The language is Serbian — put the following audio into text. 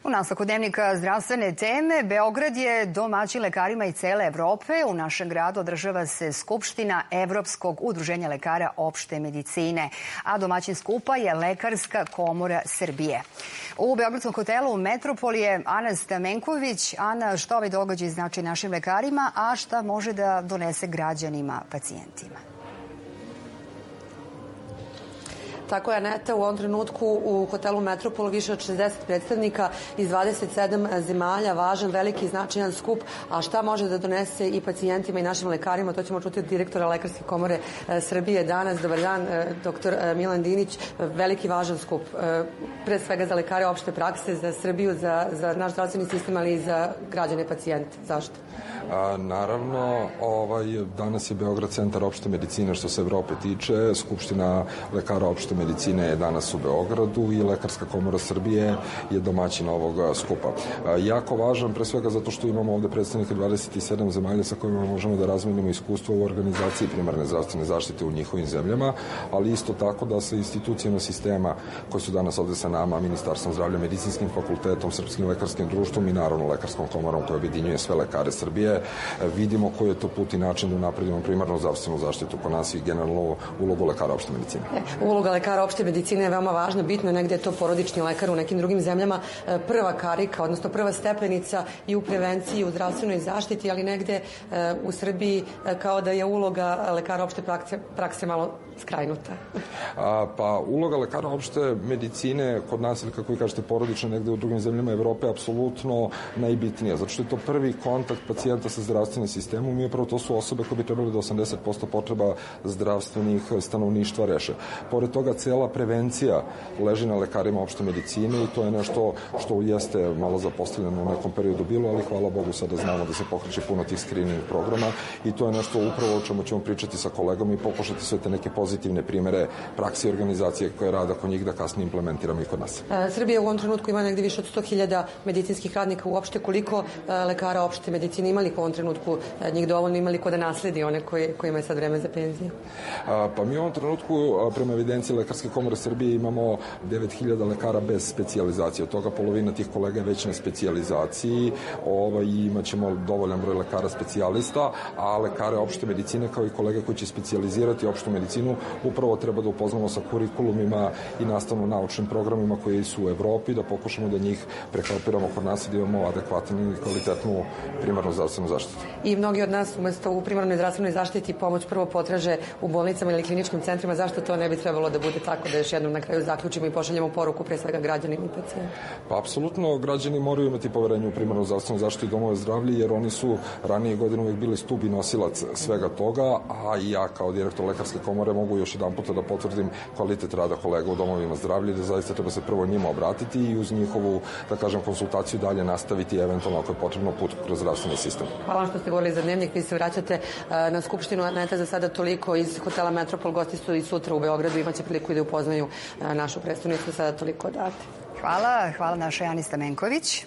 U nastavku dnevnika zdravstvene teme, Beograd je domaćin lekarima iz cele Evrope. U našem gradu održava se Skupština Evropskog udruženja lekara opšte medicine, a domaćin skupa je Lekarska komora Srbije. U beogradskom hotelu Metropol je Ana Stamenković. Ana, šta ovaj događaj znači našim lekarima, a šta može da donese građanima, pacijentima? Tako je, Aneta, u ovom trenutku u hotelu Metropol više od 60 predstavnika iz 27 zemalja, važan, veliki, značajan skup, a šta može da donese i pacijentima i našim lekarima, to ćemo čuti od direktora Lekarske komore Srbije danas. Dobar dan, doktor Milan Dinić. Veliki, važan skup, pre svega za lekare opšte prakse, za Srbiju, za naš zdravstveni sistem, ali i za građane pacijente. Zašto? Naravno, danas je Beograd centar opšte medicine što se Evrope tiče. Skupština lekara opšte medicine je danas u Beogradu i Lekarska komora Srbije je domaćin ovog skupa. Jako važan, pre svega zato što imamo ovde predstavnike 27 zemalja sa kojima možemo da razmenimo iskustvo u organizaciji primarne zdravstvene zaštite u njihovim zemljama, ali isto tako da sa institucijama sistema koji su danas ovde sa nama, Ministarstvom zdravlja, Medicinskim fakultetom, Srpskim lekarskim društvom i naravno Lekarskom komorom koja objedinjuje sve lekare Srbije, vidimo koji je to put i način da unapredimo primarnu zdravstvenu zaštitu kod nas i generalno ulogu lekara opšte medicine. Uloga lekara opšte medicine je veoma važna, bitno, negde je to porodični lekar, u nekim drugim zemljama prva karika, odnosno prva stepenica i u prevenciji i u zdravstvenoj zaštiti, ali negde u Srbiji kao da je uloga lekara opšte prakse malo skrajnuta. Pa uloga lekara opšte medicine kod nas, ili kako vi kažete porodična, negde u drugim zemljama Evrope, apsolutno najbitnija, zato što je to prvi kontakt pacijenta sa zdravstvenim sistemom i upravo to su osobe koje bi trebali da 80% potreba zdravstvenih stanovništva reše. Pored toga, cela prevencija leži na lekarima opšte medicine i to je nešto što jeste malo zapostavljeno u nekom periodu bilo, ali hvala Bogu sada znamo da se pokreće puno tih screening programa i to je nešto upravo o čemu ćemo pričati sa kolegom i pokušati sve te neke pozitivne primere prakse i organizacije koje rada kod njih da kasnije implementiramo i kod nas. Srbija u ovom trenutku ima negde više od 100.000 medicinskih radnika uopšte. Koliko lekara opšte medicine imali u ovom trenutku njih dovoljno, imali ko da nasledi one kojima je sad vreme za penziju? Pa mi u ovom trenutku prema evidenciji Lekarske komore Srbije imamo 9.000 lekara bez specijalizacije. Od toga polovina tih kolega je već na specijalizaciji i imat ćemo dovoljan broj lekara specijalista, a lekare opšte medicine kao i kolege koji će specijalizirati opštu medicinu upravo treba da upoznamo sa kurikulumima i nastavno-naučnim programima koji su u Evropi, da pokušamo da njih preklopiramo kod nas i da imamo adekvatnu i kvalitetnu primarnu zdravstvenu zaštitu. I mnogi od nas umesto u primarnoj zdravstvenoj zaštiti pomoć prvo potraže u bolnicama ili kliničkim centrima. Zašto to ne bi trebalo da bude tako, da još jednom na kraju zaključimo i pošaljemo poruku pre svega građanima i pacijentima? Pa apsolutno građani moraju imati poverenje u primarnu zdravstvenu zaštitu i domove zdravlja, jer oni su ranije godine uvek bili stub i nosilac svega toga, a i ja kao direktor Lekarske komore mogu još jedan puta da potvrdim kvalitet rada kolega u domovima zdravlja, da zaista treba se prvo njima obratiti i uz njihovu, da kažem, konsultaciju dalje nastaviti eventualno ako je potrebno put kroz zdravstveni sistem. Hvala vam što ste govorili za dnevnik. Vi se vraćate na Skupštinu. Aneta, za sada toliko iz hotela Metropol. Gosti su i sutra u Beogradu. Imaće priliku i da upoznaju našu predstavnicu. Sada toliko odavde. Hvala našoj Ani Stamenković.